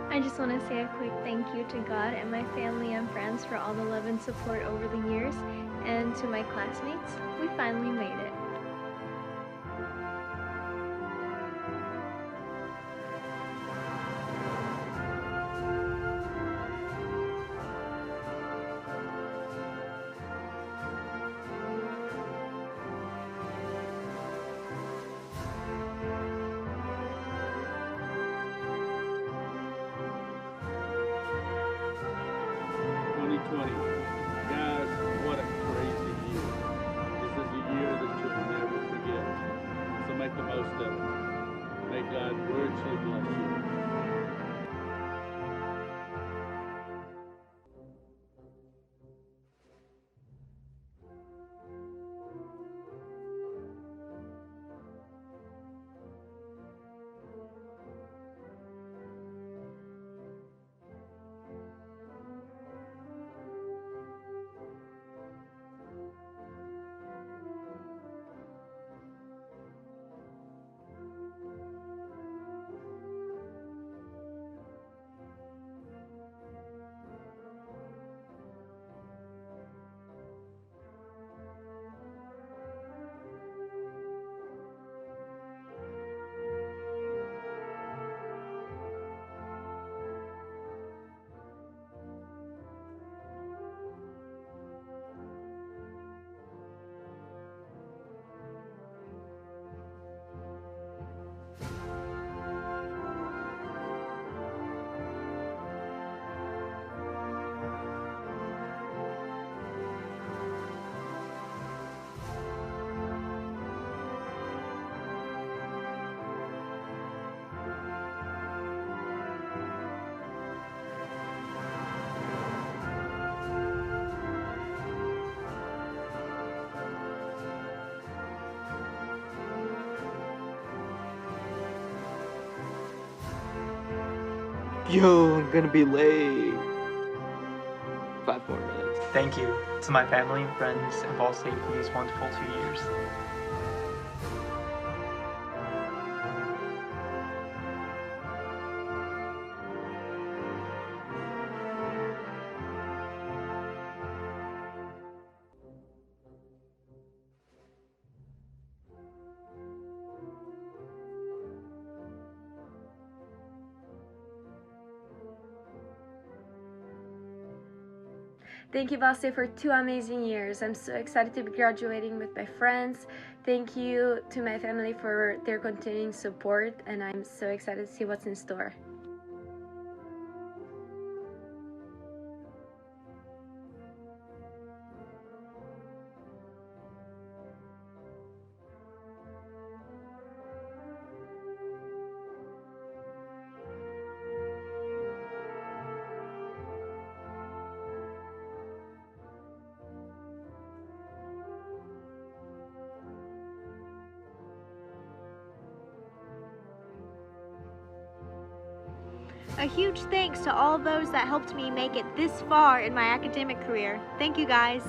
I just want to say a quick thank you to God and my family and friends for all the love and support over the years, and to my classmates. We finally made it. Guys, what a crazy year. This is a year that you'll never forget. So make the most of it. May God richly bless you. Yo, I'm gonna be late. 5 more minutes. Thank you to my family and friends in Ball State for these wonderful 2 years. Thank you, Vol State, for 2 amazing years. I'm so excited to be graduating with my friends. Thank you to my family for their continuing support, and I'm so excited to see what's in store. A huge thanks to all those that helped me make it this far in my academic career. Thank you, guys.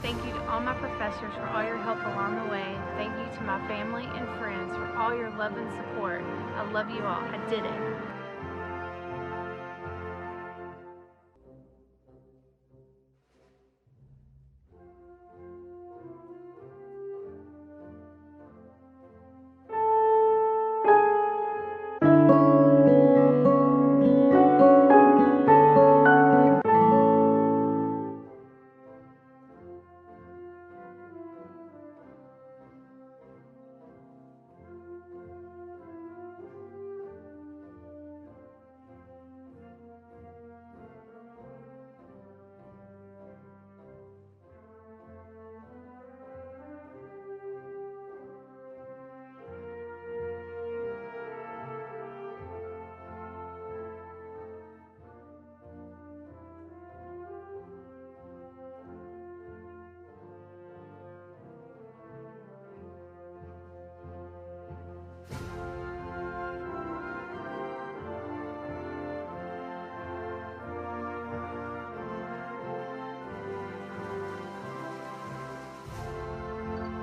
Thank you to all my professors for all your help along the way. Thank you to my family and friends for all your love and support. I love you all. I did it.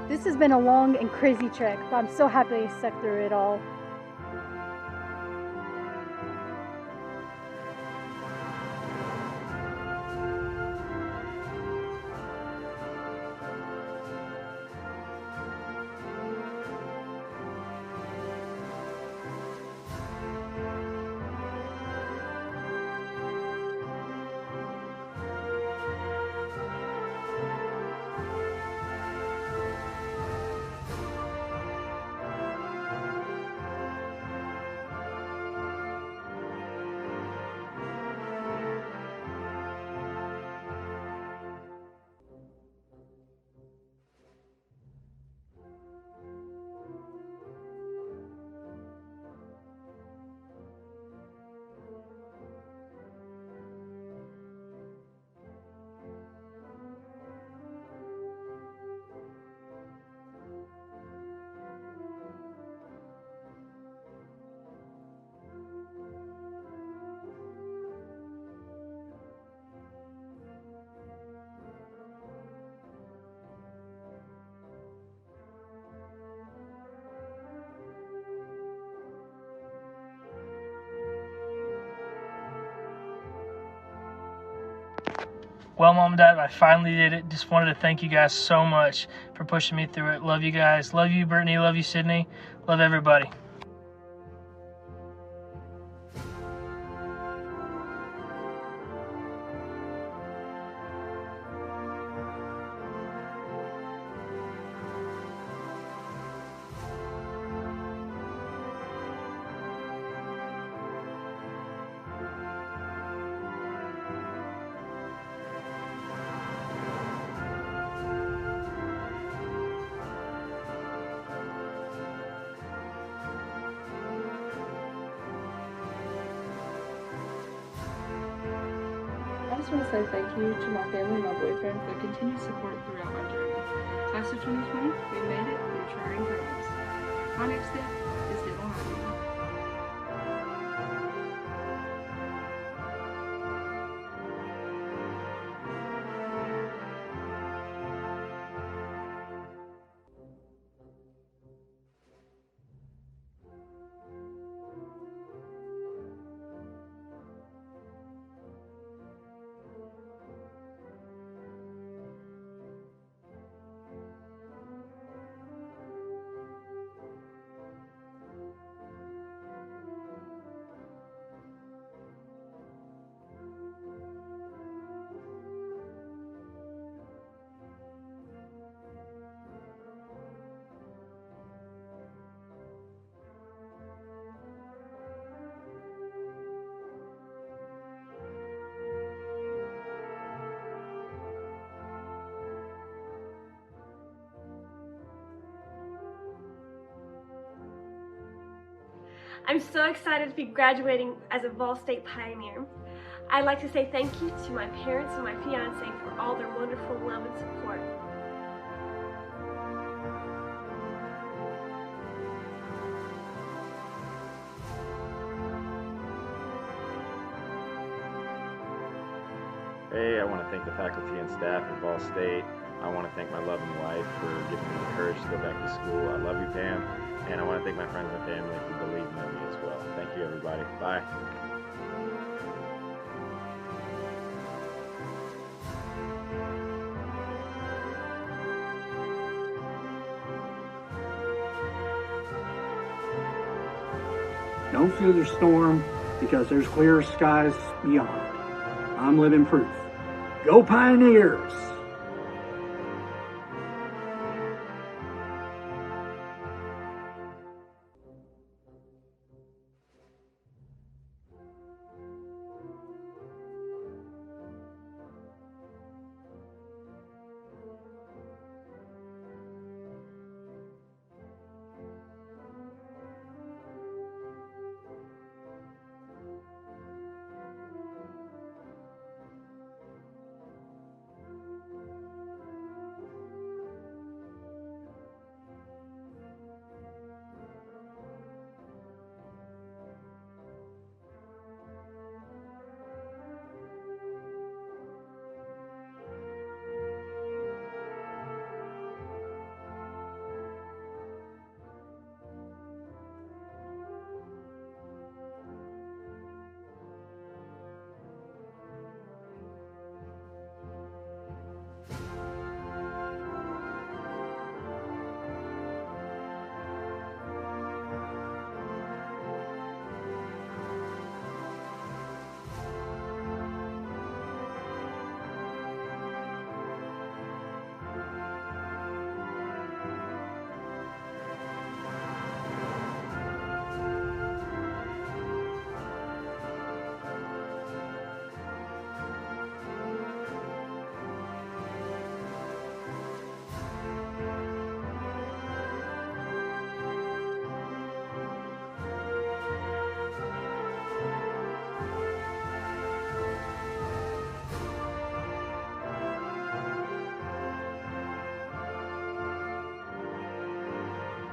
This has been a long and crazy trek, but I'm so happy I stuck through it all. Well, Mom and Dad, I finally did it. Just wanted to thank you guys so much for pushing me through it. Love you guys. Love you, Brittany. Love you, Sydney. Love everybody. I just want to say thank you to my family and my boyfriend for the continued support throughout my journey. Class of 2020, we made it through trying times. My next step is dental hygiene. I'm so excited to be graduating as a Vol State Pioneer. I'd like to say thank you to my parents and my fiance for all their wonderful love and support. Hey, I want to thank the faculty and staff at Vol State. I want to thank my loving wife for giving me the courage to go back to school. I love you, Pam. And I want to thank my friends and family for believing in me as well. Thank you, everybody. Bye. Don't fear the storm because there's clear skies beyond. I'm living proof. Go Pioneers!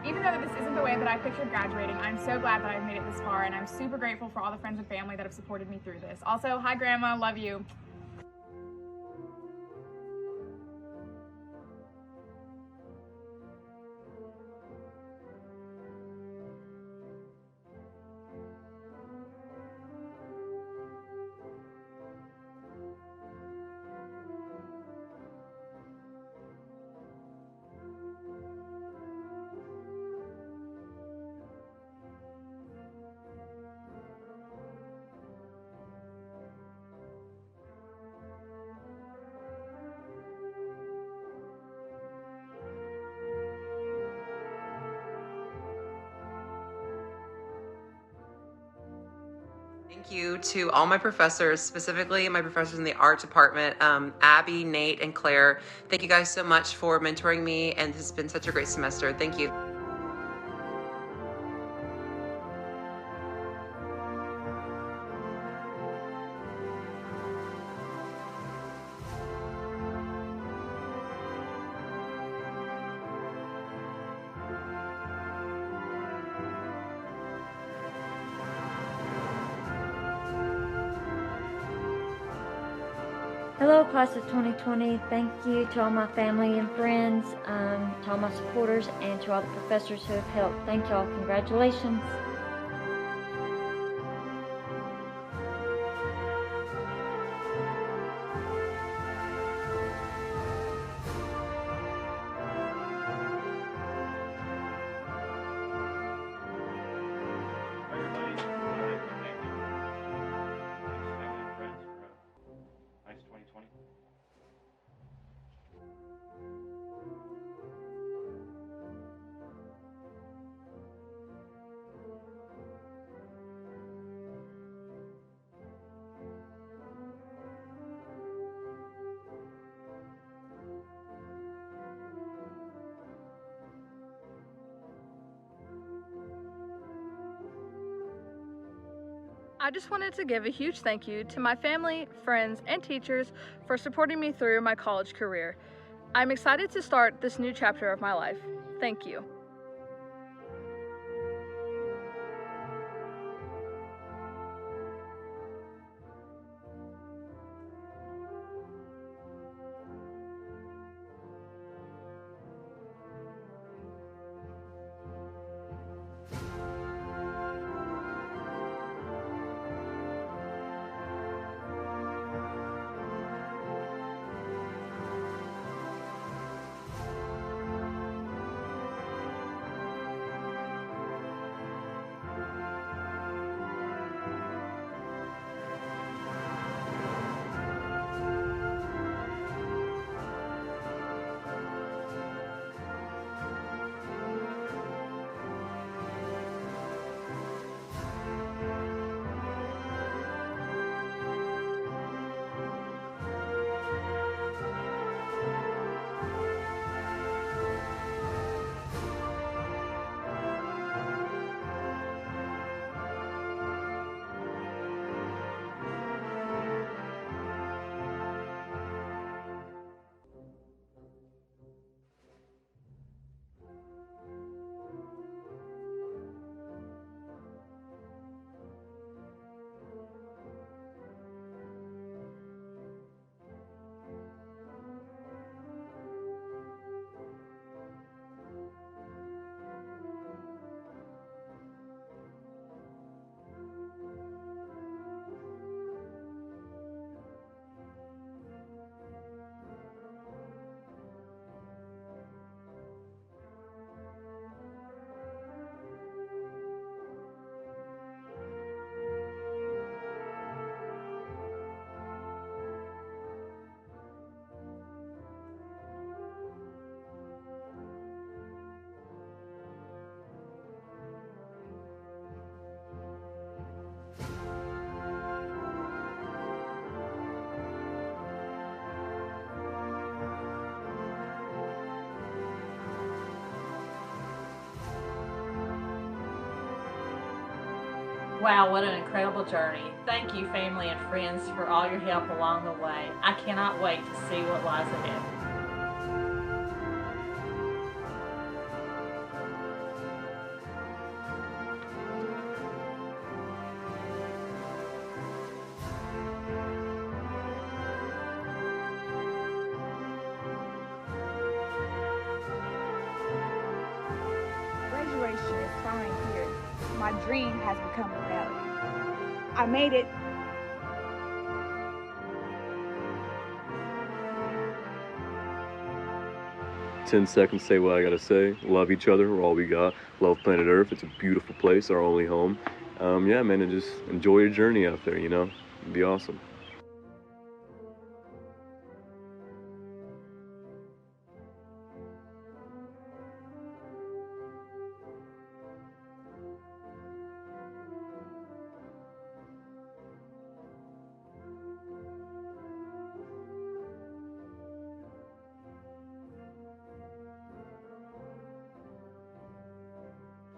Even though this isn't the way that I pictured graduating, I'm so glad that I've made it this far, and I'm super grateful for all the friends and family that have supported me through this. Also, hi Grandma, love you. Thank you to all my professors, specifically my professors in the art department, Abby, Nate, and Claire. Thank you guys so much for mentoring me, and this has been such a great semester. Thank you. Hello, class of 2020. Thank you to all my family and friends, to all my supporters, and to all the professors who have helped. Thank y'all. Congratulations. I just wanted to give a huge thank you to my family, friends, and teachers for supporting me through my college career. I'm excited to start this new chapter of my life. Thank you. Wow, what an incredible journey. Thank you, family and friends, for all your help along the way. I cannot wait to see what lies ahead. Graduation is finally here. My dream has become a reality. I made it. Ten seconds, say what I gotta say. Love each other, we're all we got. Love planet Earth, it's a beautiful place, our only home. Yeah, man, and just enjoy your journey out there, you know? It'd be awesome.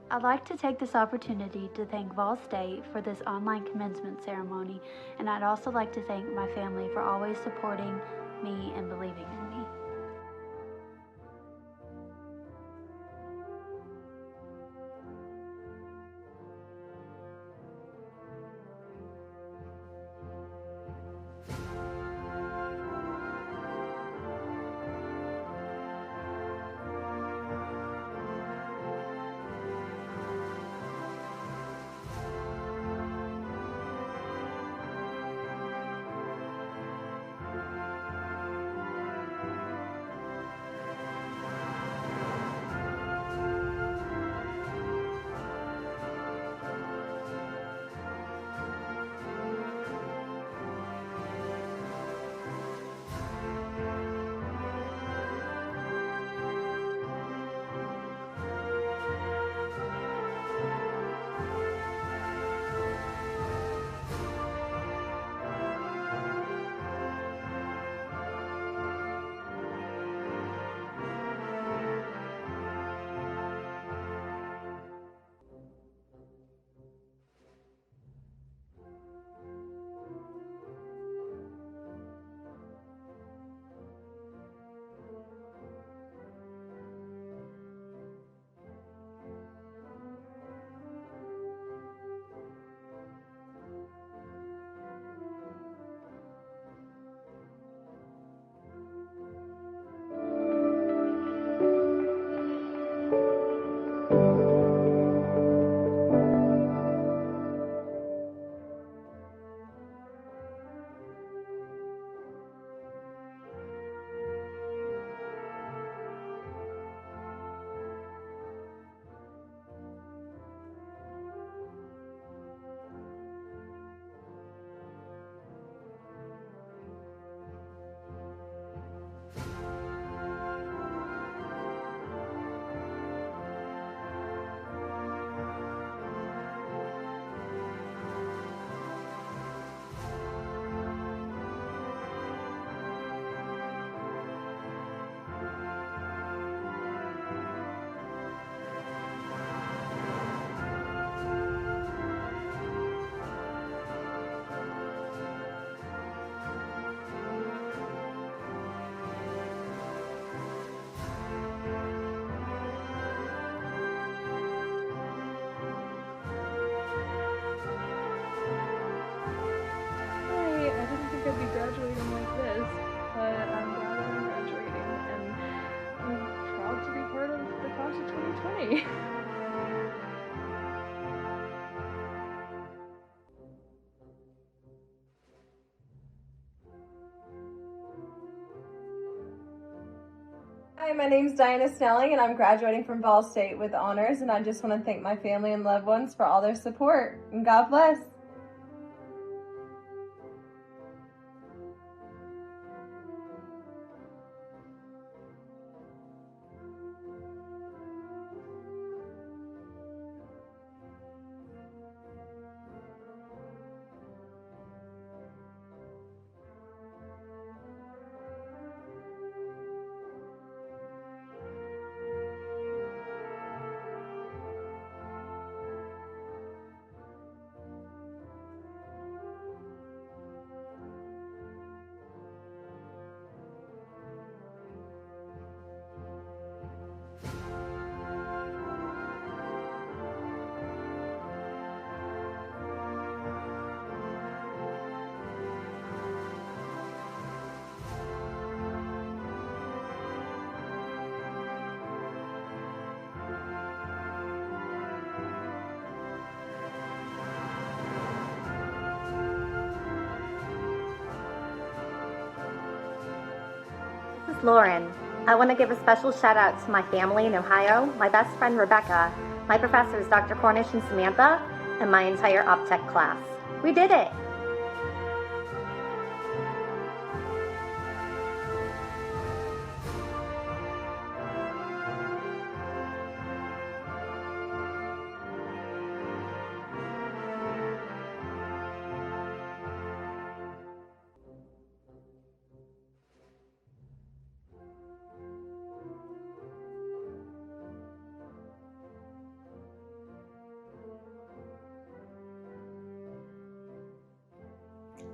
I'd like to take this opportunity to thank Vol State for this online commencement ceremony, and I'd also like to thank my family for always supporting me and believing in me. Yay! Hi, my name's Diana Snelling, and I'm graduating from Ball State with honors, and I just want to thank my family and loved ones for all their support, and God bless. This is Lauren. I want to give a special shout out to my family in Ohio, my best friend Rebecca, my professors Dr. Cornish and Samantha, and my entire OpTech class. We did it!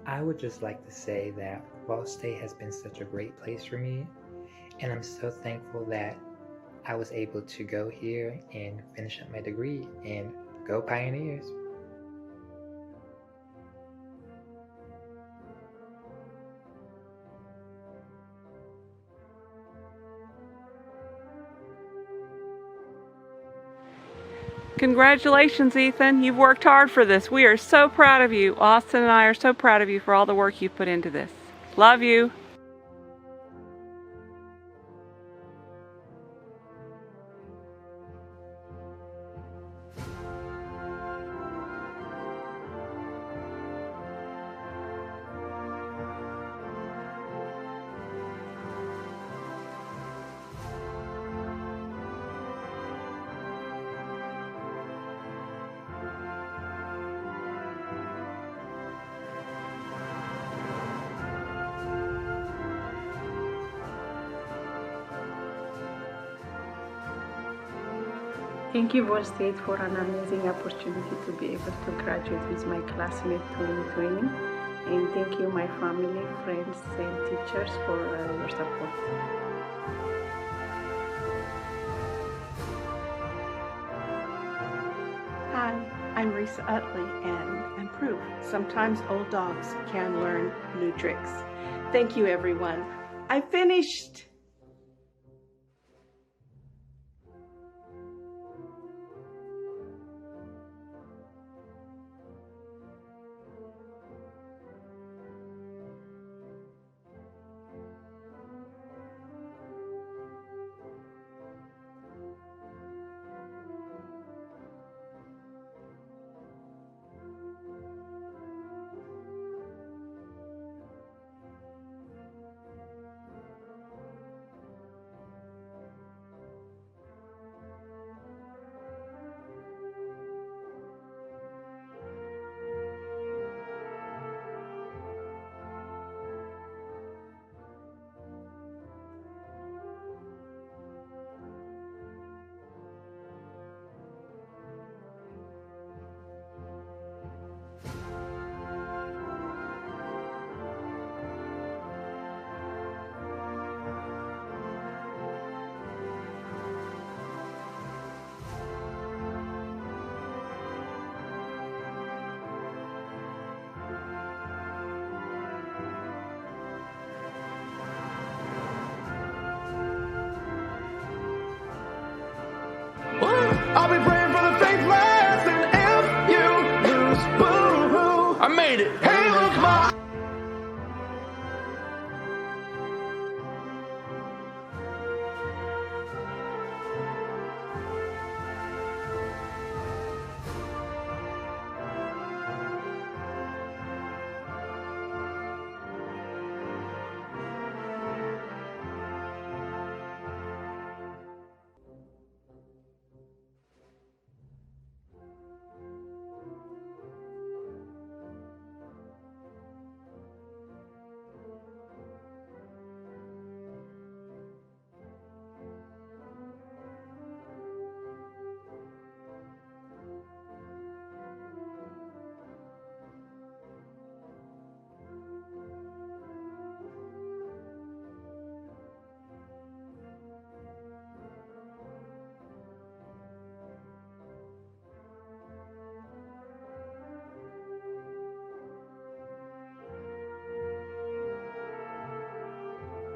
I would just like to say that Ball State has been such a great place for me, and I'm so thankful that I was able to go here and finish up my degree, and go Pioneers! Congratulations, Ethan. You've worked hard for this. We are so proud of you. Austin and I are so proud of you for all the work you've put into this. Love you. Thank you, Ball State, for an amazing opportunity to be able to graduate with my classmate 2020. And thank you, my family, friends, and teachers for your support. Hi, I'm Risa Utley, and I'm proof. Sometimes old dogs can learn new tricks. Thank you, everyone. I finished! I'll be praying for the faithless, and if you lose, boo-hoo. I made it. Hey, look, my...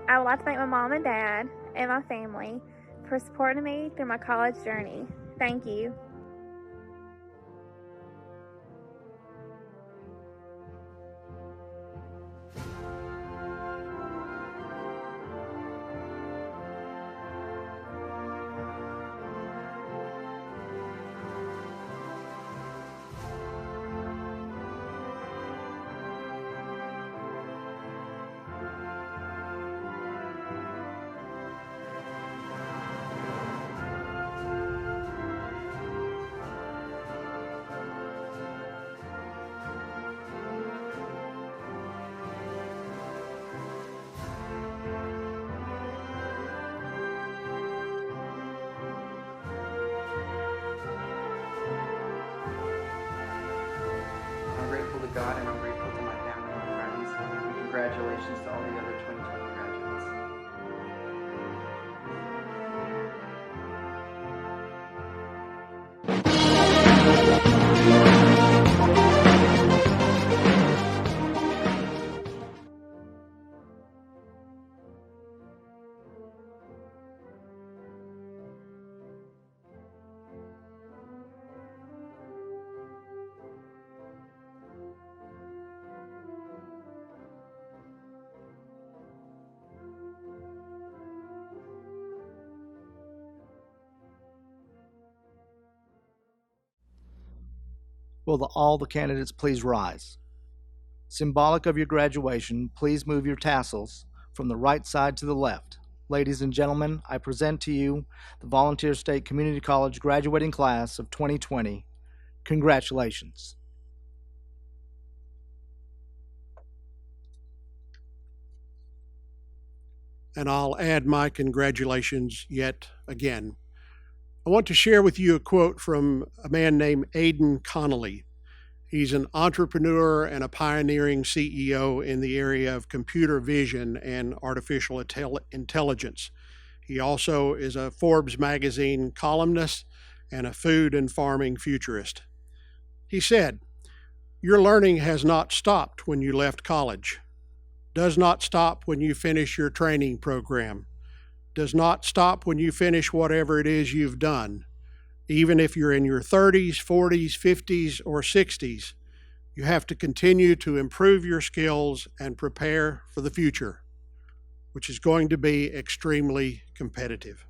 I would like to thank my mom and dad and my family for supporting me through my college journey. Thank you. I'm grateful to God and I'm grateful to my family and friends. And congratulations to all the other 2020 graduates. Will all the candidates please rise? Symbolic of your graduation, please move your tassels from the right side to the left. Ladies and gentlemen, I present to you the Volunteer State Community College graduating class of 2020. Congratulations. And I'll add my congratulations yet again. I want to share with you a quote from a man named Aidan Connolly. He's an entrepreneur and a pioneering CEO in the area of computer vision and artificial intelligence. He also is a Forbes magazine columnist and a food and farming futurist. He said, "Your learning has not stopped when you left college, does not stop when you finish your training program, does not stop when you finish whatever it is you've done. Even if you're in your 30s, 40s, 50s, or 60s, you have to continue to improve your skills and prepare for the future, which is going to be extremely competitive."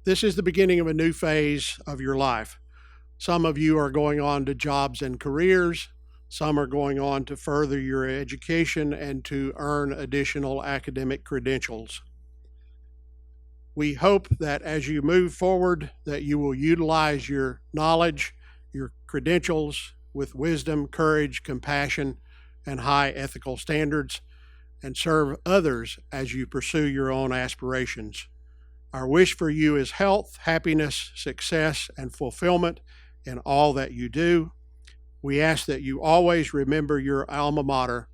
This is the beginning of a new phase of your life. Some of you are going on to jobs and careers. Some are going on to further your education and to earn additional academic credentials. We hope that as you move forward, that you will utilize your knowledge, your credentials with wisdom, courage, compassion, and high ethical standards, and serve others as you pursue your own aspirations. Our wish for you is health, happiness, success, and fulfillment in all that you do. We ask that you always remember your alma mater,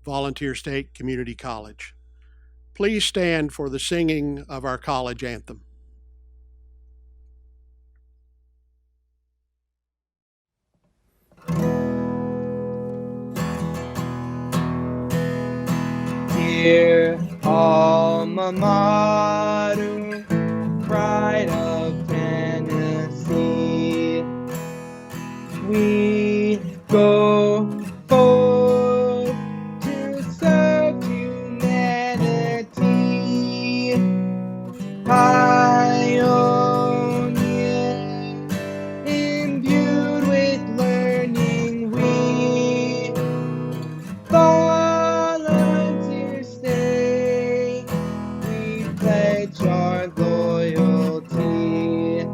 Volunteer State Community College. Please stand for the singing of our college anthem. Dear alma mater, pride of pioneer, imbued with learning, we volunteer state, we pledge our loyalty.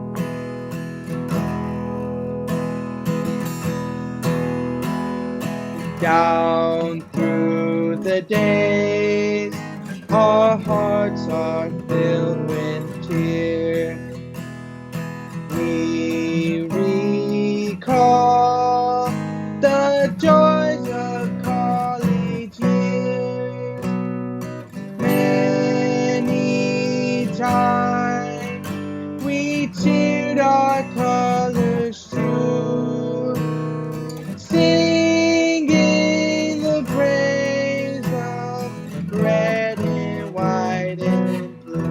Down through the days, our hearts are filled with cheer. We recall the joys of college years. Many times we cheered our colors through, singing the praise of red and white and blue.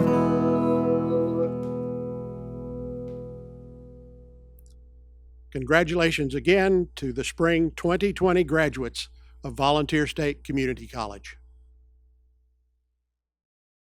Congratulations again to the Spring 2020 graduates of Volunteer State Community College.